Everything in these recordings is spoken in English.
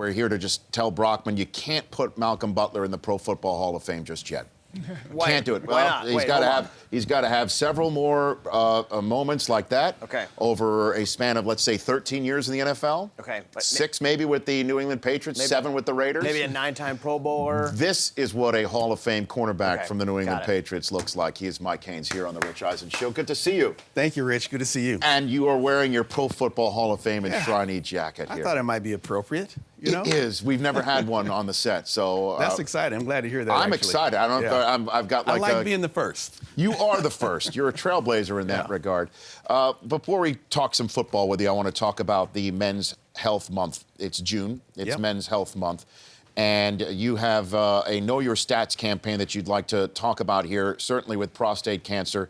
we're here to just tell Brockman you can't put Malcolm Butler in the Pro Football Hall of Fame just yet. Can't do it. Why Well, not? he's got to have several more moments like that over a span of, let's say, 13 years in the NFL. Okay. But 6 maybe with the New England Patriots, 7 with the Raiders. Maybe a 9-time Pro Bowler. This is what a Hall of Fame cornerback from the New England Patriots looks like. He is Mike Haynes here on the Rich Eisen Show. Good to see you. Thank you, Rich. Good to see you. And you are wearing your Pro Football Hall of Fame enshrinee jacket here. I thought it might be appropriate. You know? It is. We've never had one on the set, so that's exciting. I'm glad to hear that. I'm excited. I don't. I've got like. I like being the first. You are the first. You're a trailblazer in that regard. Before we talk some football with you, I want to talk about the Men's Health Month. It's June. It's Men's Health Month. And you have a Know Your Stats campaign that you'd like to talk about here, certainly with prostate cancer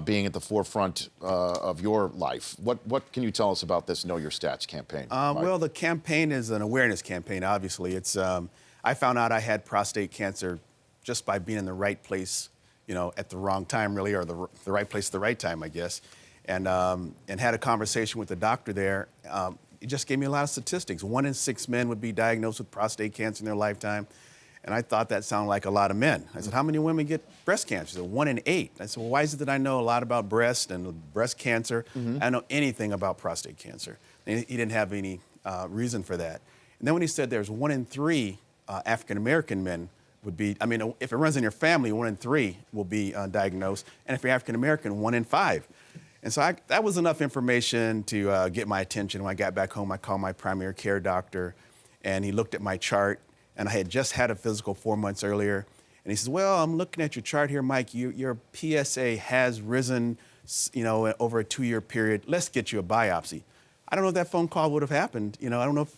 being at the forefront of your life. What can you tell us about this Know Your Stats campaign? Well, the campaign is an awareness campaign, obviously. It's I found out I had prostate cancer just by being in the right place, you know, at the wrong time, really, or the right place at the right time, I guess. And had a conversation with the doctor there. It just gave me a lot of statistics. 1 in 6 men would be diagnosed with prostate cancer in their lifetime. And I thought that sounded like a lot of men. I said, how many women get breast cancer? He said, 1 in 8. I said, well, why is it that I know a lot about breast and breast cancer? I don't know anything about prostate cancer. And he didn't have any reason for that. And then when he said there's 1 in 3 African-American men would be, I mean, if it runs in your family, 1 in 3 will be diagnosed. And if you're African-American, 1 in 5. And so that was enough information to get my attention. When I got back home, I called my primary care doctor, and he looked at my chart. And I had just had a physical 4 months earlier. And he says, well, I'm looking at your chart here, Mike. Your PSA has risen, you know, over a 2-year period. Let's get you a biopsy. I don't know if that phone call would have happened. You know, I don't know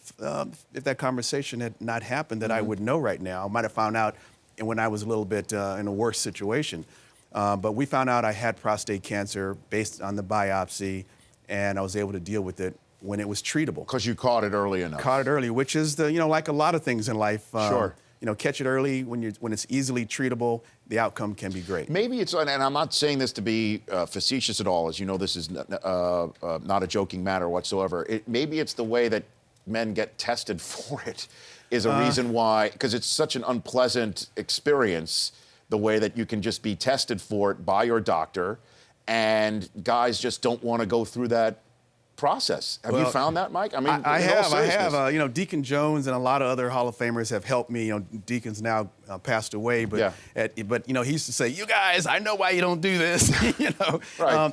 if that conversation had not happened that I would know right now. I might have found out when I was a little bit in a worse situation. But we found out I had prostate cancer based on the biopsy, and I was able to deal with it when it was treatable. Because you caught it early enough. Caught it early, which is you know, like a lot of things in life. Sure. You know, catch it early when it's easily treatable. The outcome can be great. Maybe it's, and I'm not saying this to be facetious at all. As you know, this is not a joking matter whatsoever. Maybe it's the way that men get tested for it is a reason why, because it's such an unpleasant experience, the way that you can just be tested for it by your doctor, and guys just don't want to go through that process. Have you found that, Mike? I mean, I have. You know, Deacon Jones and a lot of other Hall of Famers have helped me. You know, Deacon's now passed away, but you know, he used to say, "You guys, I know why you don't do this." You know, right.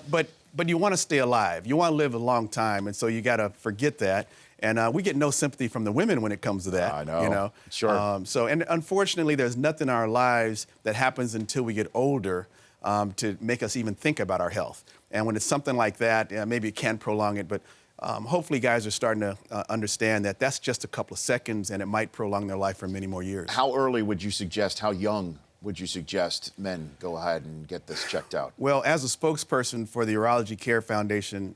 But you want to stay alive. You want to live a long time, and so you got to forget that. And we get no sympathy from the women when it comes to that. I know. You know, sure. And unfortunately, there's nothing in our lives that happens until we get older to make us even think about our health. And when it's something like that, maybe it can prolong it, but hopefully guys are starting to understand that that's just a couple of seconds and it might prolong their life for many more years. How early would you suggest, how young would you suggest men go ahead and get this checked out? Well, as a spokesperson for the Urology Care Foundation,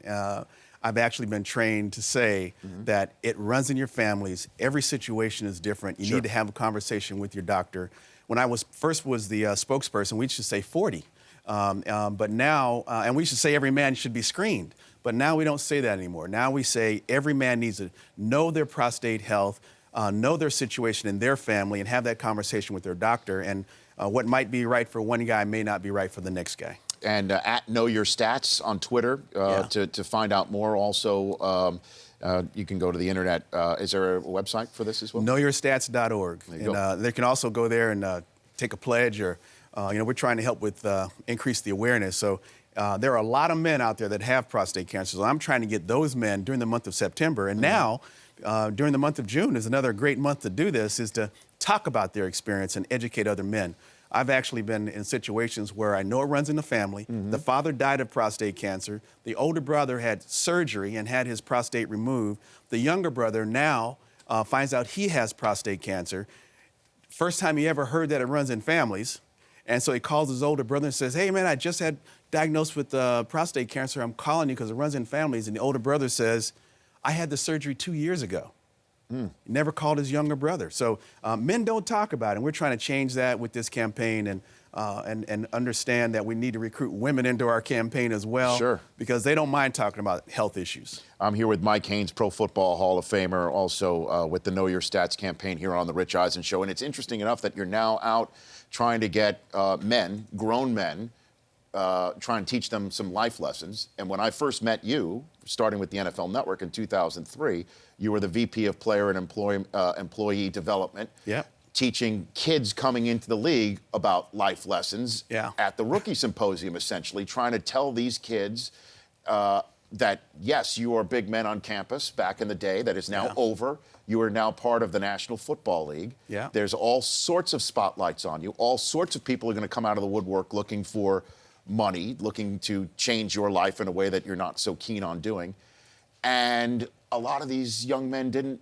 I've actually been trained to say that it runs in your families. Every situation is different. You need to have a conversation with your doctor. When I was the spokesperson, we should say 40. But now, and we should say every man should be screened. But now we don't say that anymore. Now we say every man needs to know their prostate health, know their situation in their family, and have that conversation with their doctor. And what might be right for one guy may not be right for the next guy. And at Know Your Stats on Twitter to find out more. Also, you can go to the internet. Is there a website for this as well? KnowYourStats.org. And they can also go there and take a pledge, or you know, we're trying to help with increase the awareness. So there are a lot of men out there that have prostate cancer. So I'm trying to get those men during the month of September. And now, during the month of June is another great month to do this, is to talk about their experience and educate other men. I've actually been in situations where I know it runs in the family. The father died of prostate cancer. The older brother had surgery and had his prostate removed. The younger brother now finds out he has prostate cancer. First time he ever heard that it runs in families. And so he calls his older brother and says, "Hey, man, I just had diagnosed with prostate cancer. I'm calling you because it runs in families." And the older brother says, "I had the surgery 2 years ago." He never called his younger brother. So men don't talk about it. And we're trying to change that with this campaign. And and understand that we need to recruit women into our campaign as well. Sure. Because they don't mind talking about health issues. I'm here with Mike Haynes, Pro Football Hall of Famer, also with the Know Your Stats campaign here on the Rich Eisen Show. And it's interesting enough that you're now out trying to get men, grown men, trying to teach them some life lessons. And when I first met you, starting with the NFL Network in 2003, you were the VP of Player and Employee Development. Yeah. Teaching kids coming into the league about life lessons at the Rookie Symposium, essentially, trying to tell these kids that, yes, you are big men on campus back in the day. That is now over. You are now part of the National Football League. Yeah. There's all sorts of spotlights on you. All sorts of people are going to come out of the woodwork looking for money, looking to change your life in a way that you're not so keen on doing. And a lot of these young men didn't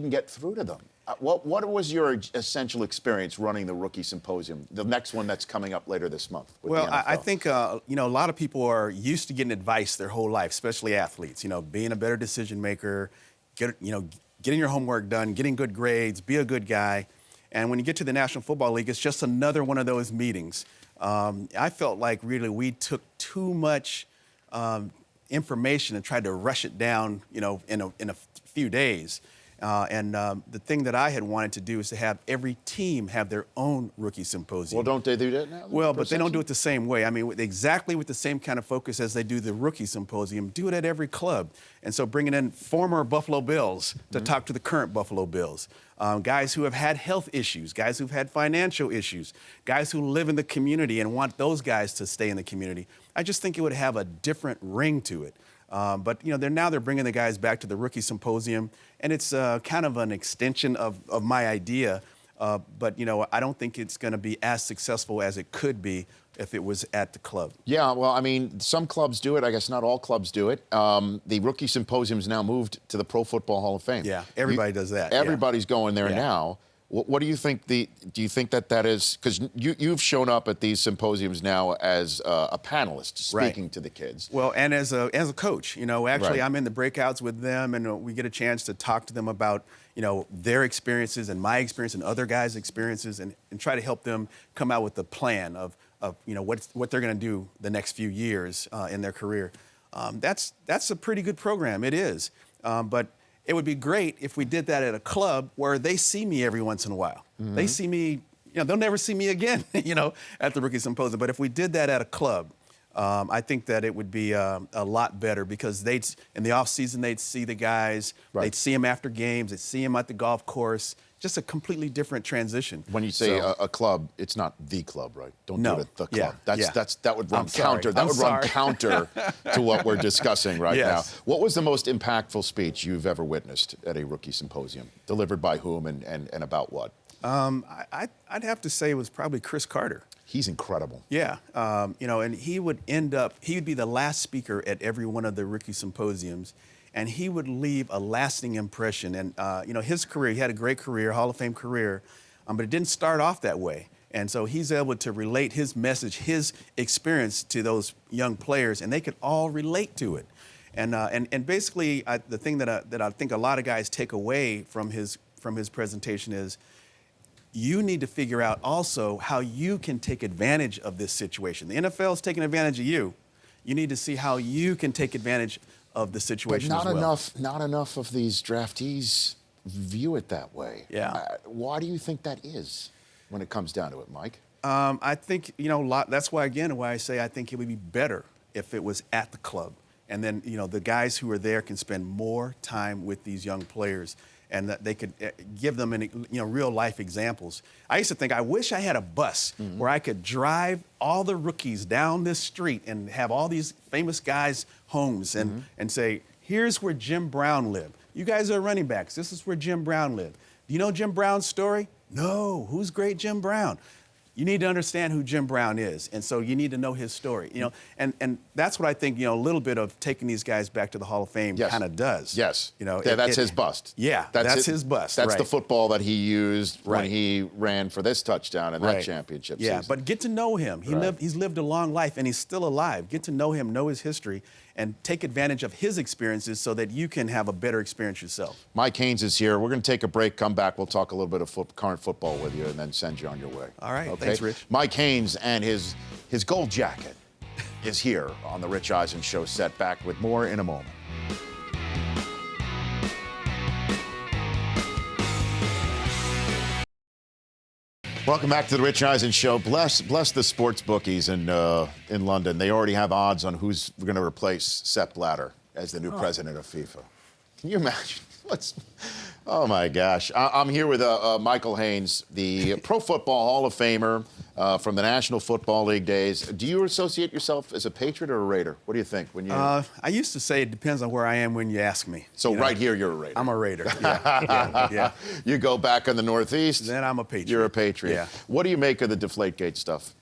get through to them. What was your essential experience running the Rookie Symposium, the next one that's coming up later this month with the NFL? I think, a lot of people are used to getting advice their whole life, especially athletes, being a better decision maker, getting your homework done, getting good grades, be a good guy. And when you get to the National Football League, it's just another one of those meetings. I felt like really we took too much information and tried to rush it down, in a few days. The thing that I had wanted to do is to have every team have their own Rookie Symposium. Well, don't they do that now? Well, but they don't do it the same way. I mean, exactly with the same kind of focus as they do the Rookie Symposium, do it at every club. And so bringing in former Buffalo Bills to talk to the current Buffalo Bills, guys who have had health issues, guys who've had financial issues, guys who live in the community and want those guys to stay in the community. I just think it would have a different ring to it. But they're bringing the guys back to the Rookie Symposium, and it's kind of an extension of my idea. But I don't think it's going to be as successful as it could be if it was at the club. Yeah, well, I mean, some clubs do it. I guess not all clubs do it. The Rookie Symposium's now moved to the Pro Football Hall of Fame. Yeah, everybody does that. Everybody's going there now. What do you think? Do you think that is, because you've shown up at these symposiums now as a panelist speaking to the kids? Well, and as a coach, actually I'm in the breakouts with them, and we get a chance to talk to them about their experiences and my experience and other guys' experiences, and try to help them come out with a plan of what they're going to do the next few years in their career. That's a pretty good program. It is, but it would be great if we did that at a club where they see me every once in a while. Mm-hmm. They see me, they'll never see me again, at the Rookie Symposium. But if we did that at a club, I think that it would be a lot better, because in the off season, they'd see the guys, they'd see them after games, they'd see them at the golf course. Just a completely different transition. When you say a club, it's not the club, right? Don't do it at the club. That would run counter. That would run counter to what we're discussing right now. What was the most impactful speech you've ever witnessed at a Rookie Symposium? Delivered by whom and about what? I'd have to say it was probably Chris Carter. He's incredible. Yeah, and he would be the last speaker at every one of the Rookie Symposiums. And he would leave a lasting impression. And, his career, he had a great career, Hall of Fame career, but it didn't start off that way. And so he's able to relate his message, his experience to those young players, and they could all relate to it. And basically, the thing that I think a lot of guys take away from his presentation is, you need to figure out also how you can take advantage of this situation. The NFL is taking advantage of you. You need to see how you can take advantage of the situation as well. Not enough of these draftees view it that way. Yeah. Why do you think that is when it comes down to it, Mike? I think, that's why I say I think it would be better if it was at the club. And then, the guys who are there can spend more time with these young players, and that they could give them real life examples. I used to think, I wish I had a bus where I could drive all the rookies down this street and have all these famous guys' homes and say, here's where Jim Brown lived. You guys are running backs. This is where Jim Brown lived. Do you know Jim Brown's story? No. Who's great Jim Brown? You need to understand who Jim Brown is, and so you need to know his story. And that's what I think. A little bit of taking these guys back to the Hall of Fame kind of does. Yes. That's his bust. Yeah, that's his bust. That's the football that he used when he ran for this touchdown in that championship season. Yeah, but get to know him. He's lived a long life, and he's still alive. Get to know him, know his history, and take advantage of his experiences so that you can have a better experience yourself. Mike Haynes is here. We're going to take a break, come back. We'll talk a little bit of current football with you and then send you on your way. All right. Okay? Thanks, Rich. Mike Haynes and his gold jacket is here on the Rich Eisen Show. Set back with more in a moment. Welcome back to the Rich Eisen Show. Bless the sports bookies in London. They already have odds on who's going to replace Sepp Blatter as the new president of FIFA. Can you imagine? Oh my gosh! I'm here with Michael Haynes, the Pro Football Hall of Famer from the National Football League days. Do you associate yourself as a Patriot or a Raider? What do you think when you? I used to say it depends on where I am when you ask me. So right here, you're a Raider. I'm a Raider. Yeah. You go back in the Northeast. Then I'm a Patriot. You're a Patriot. Yeah. What do you make of the Deflategate stuff?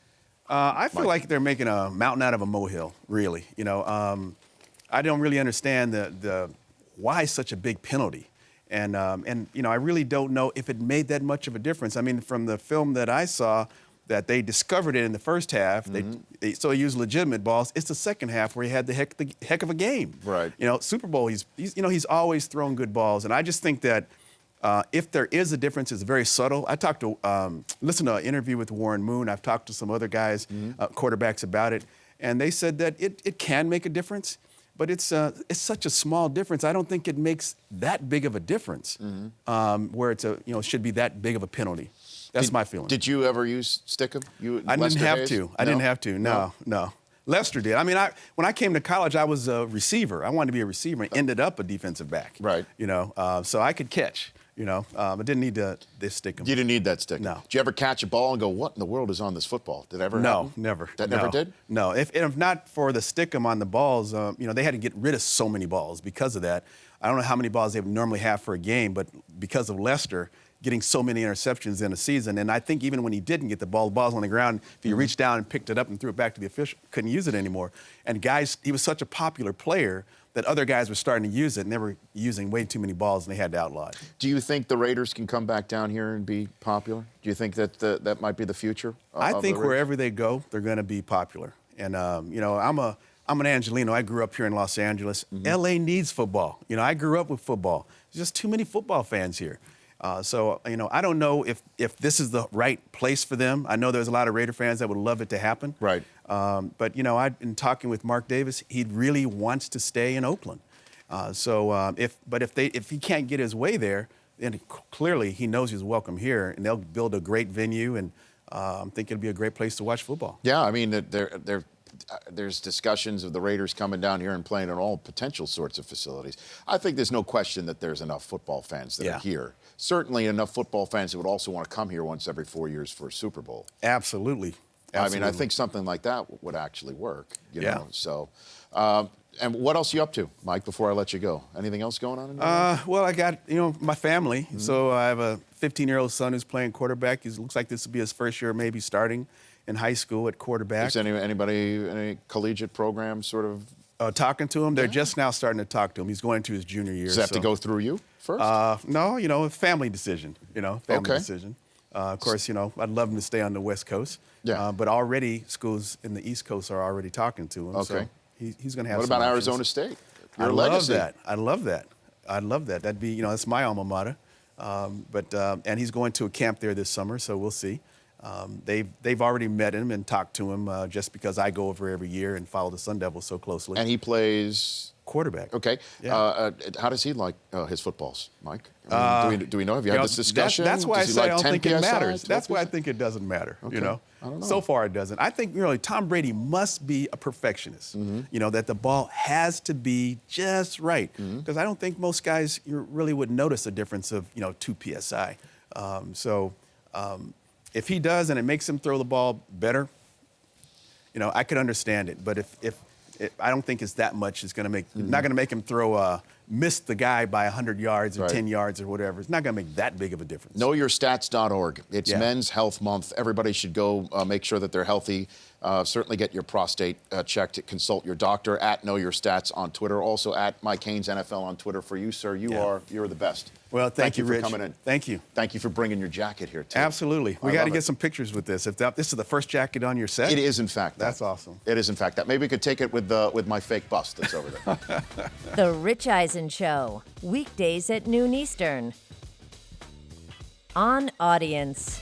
I feel like they're making a mountain out of a molehill. Really, I don't really understand the why such a big penalty. And I really don't know if it made that much of a difference. I mean, from the film that I saw, that they discovered it in the first half. They used legitimate balls. It's the second half where he had the heck of a game. Right. Super Bowl. He's always thrown good balls, and I just think that if there is a difference, it's very subtle. I listened to an interview with Warren Moon. I've talked to some other guys, quarterbacks, about it, and they said that it can make a difference. But it's such a small difference. I don't think it makes that big of a difference where should be that big of a penalty. That's my feeling. Did you ever use Stickum? I didn't have to. I didn't have to. No. Lester did. I mean, when I came to college, I was a receiver. I wanted to be a receiver and ended up a defensive back. Right. So I could catch. I didn't need this Stickum. You didn't need that stick. No. Did you ever catch a ball and go, what in the world is on this football? Did it ever happen? No, never. That never did? No. If not for the Stickum on the balls, they had to get rid of so many balls because of that. I don't know how many balls they would normally have for a game, but because of Lester getting so many interceptions in a season, and I think even when he didn't get the balls on the ground, if he reached down and picked it up and threw it back to the official, couldn't use it anymore. And guys, he was such a popular player that other guys were starting to use it, and they were using way too many balls, and they had to outlaw it. Do you think the Raiders can come back down here and be popular? Do you think that that might be the future? I think wherever they go, they're going to be popular. And I'm an Angelino. I grew up here in Los Angeles. L.A. needs football. I grew up with football. There's just too many football fans here. So I don't know if this is the right place for them. I know there's a lot of Raider fans that would love it to happen. Right. But I've been talking with Mark Davis. He really wants to stay in Oakland. If he can't get his way there, then clearly he knows he's welcome here, and they'll build a great venue, and I think it'll be a great place to watch football. Yeah, I mean, there's discussions of the Raiders coming down here and playing in all potential sorts of facilities. I think there's no question that there's enough football fans that are here. Certainly enough football fans that would also want to come here once every 4 years for a Super Bowl. Absolutely. I mean, I think something like that would actually work. You Yeah. know? So, and what else are you up to, Mike, before I let you go? Anything else going on in your life? Well, I got, my family. So I have a 15-year-old son who's playing quarterback. He looks like this will be his first year maybe starting in high school at quarterback. Is any collegiate program sort of? Talking to him. They're just now starting to talk to him. He's going to his junior year. Does it have to go through you first? No, a family decision, decision. Of course, I'd love him to stay on the West Coast. Yeah. But already schools in the East Coast are already talking to him. Okay. So he's going to have What some about options. Arizona State? I Your love legacy. that. I love that. I'd love that. That'd be, that's my alma mater. And he's going to a camp there this summer, so we'll see. They've already met him and talked to him just because I go over every year and follow the Sun Devils so closely. And he plays quarterback. Okay. Yeah. How does he like his footballs, Mike? I mean, do we know? Have you had this discussion? That's why Does I he say like I don't 10 think it PSI, matters. 12 That's why I PSI? think it doesn't matter. Okay. I don't know. So far it doesn't. I think really Tom Brady must be a perfectionist. That the ball has to be just right. Because I don't think most guys really would notice a difference of 2 PSI. If he does and it makes him throw the ball better, I could understand it. But if I don't think it's that much, it's going to make not going to make him throw missed the guy by 100 yards or Right. 10 yards or whatever. It's not going to make that big of a difference. KnowYourStats.org. It's Yeah. Men's Health Month. Everybody should go make sure that they're healthy. Certainly get your prostate checked. Consult your doctor at Know Your Stats on Twitter. Also at Mike Haynes NFL on Twitter for you, sir. You're the best. Well, thank you, for Rich. coming in. Thank you. Thank you for bringing your jacket here, too. Absolutely. We I got to love get it. some pictures with this. If this is the first jacket on your set, It is, in fact. That's awesome. It is, in fact, that. Maybe we could take it with my fake bust that's over there. The Rich Eisen Show, weekdays at noon Eastern. On Audience.